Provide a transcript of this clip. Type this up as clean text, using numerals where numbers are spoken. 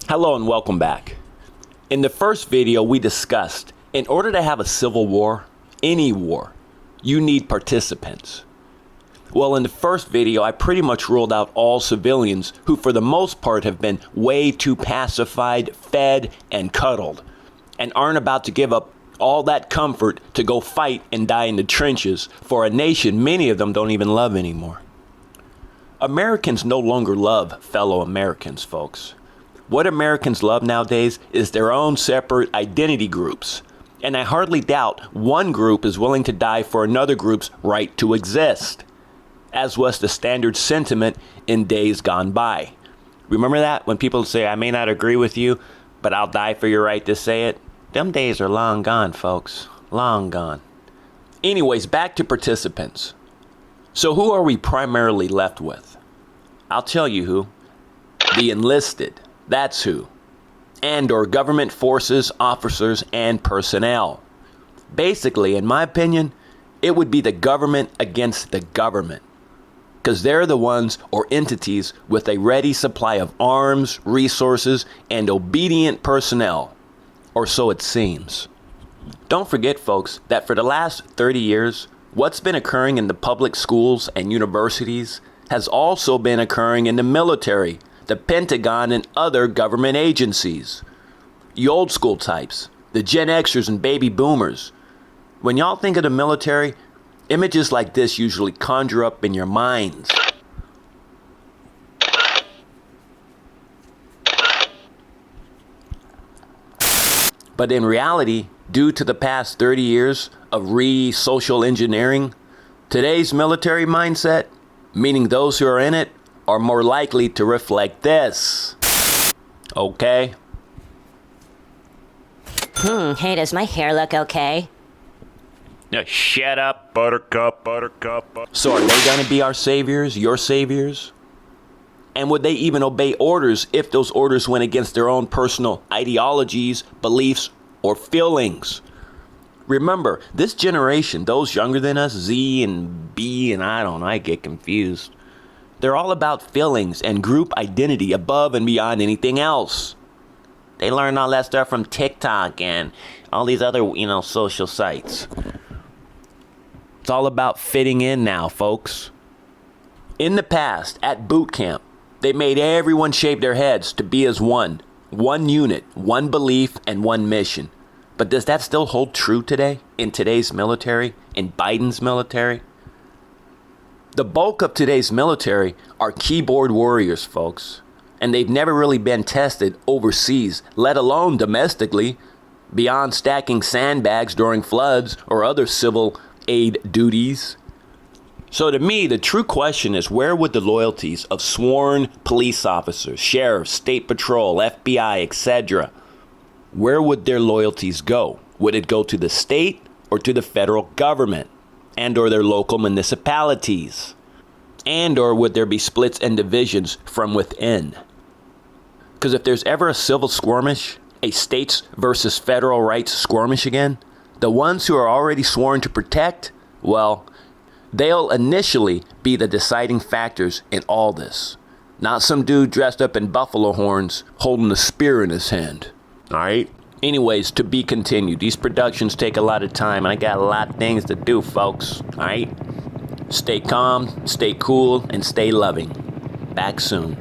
Hello and welcome back. In the first video we discussed, in order to have a civil war, any war, you need participants. Well, in the first video I pretty much ruled out all civilians who for the most part have been way too pacified, fed, and cuddled, and aren't about to give up all that comfort to go fight and die in the trenches for a nation many of them don't even love anymore. Americans no longer love fellow Americans, folks. What Americans love nowadays is their own separate identity groups. And I hardly doubt one group is willing to die for another group's right to exist, as was the standard sentiment in days gone by. Remember that? When people say, I may not agree with you, but I'll die for your right to say it? Them days are long gone, folks. Long gone. Anyways, back to participants. So who are we primarily left with? I'll tell you who. The enlisted. That's who. And or government forces, officers, and personnel. Basically, in my opinion, it would be the government against the government. Because they're the ones or entities with a ready supply of arms, resources, and obedient personnel. Or so it seems. Don't forget, folks, that for the last 30 years, what's been occurring in the public schools and universities has also been occurring in the military, the Pentagon, and other government agencies. You old school types, the Gen Xers and baby boomers. When y'all think of the military, images like this usually conjure up in your minds. But in reality, due to the past 30 years of social engineering, today's military mindset, meaning those who are in it, are more likely to reflect this. Okay? Hey, does my hair look okay? Shut up, buttercup. So are they gonna be our saviors, your saviors? And would they even obey orders if those orders went against their own personal ideologies, beliefs, or feelings? Remember, this generation, those younger than us, Z and B, and I get confused. They're all about feelings and group identity above and beyond anything else. They learn all that stuff from TikTok and all these other, social sites. It's all about fitting in now, folks. In the past, at boot camp, they made everyone shave their heads to be as one unit, one belief, and one mission. But does that still hold true today, in today's military, in Biden's military? The bulk of today's military are keyboard warriors, folks. And they've never really been tested overseas, let alone domestically, beyond stacking sandbags during floods or other civil aid duties. So to me, the true question is, where would the loyalties of sworn police officers, sheriffs, state patrol, FBI, etc., where would their loyalties go? Would it go to the state or to the federal government and or their local municipalities? And or would there be splits and divisions from within? Because if there's ever a civil skirmish, a states versus federal rights skirmish again, the ones who are already sworn to protect, well, they'll initially be the deciding factors in all this. Not some dude dressed up in buffalo horns holding a spear in his hand. Alright? Anyways, to be continued. These productions take a lot of time and I got a lot of things to do, folks. Alright? Stay calm, stay cool, and stay loving. Back soon.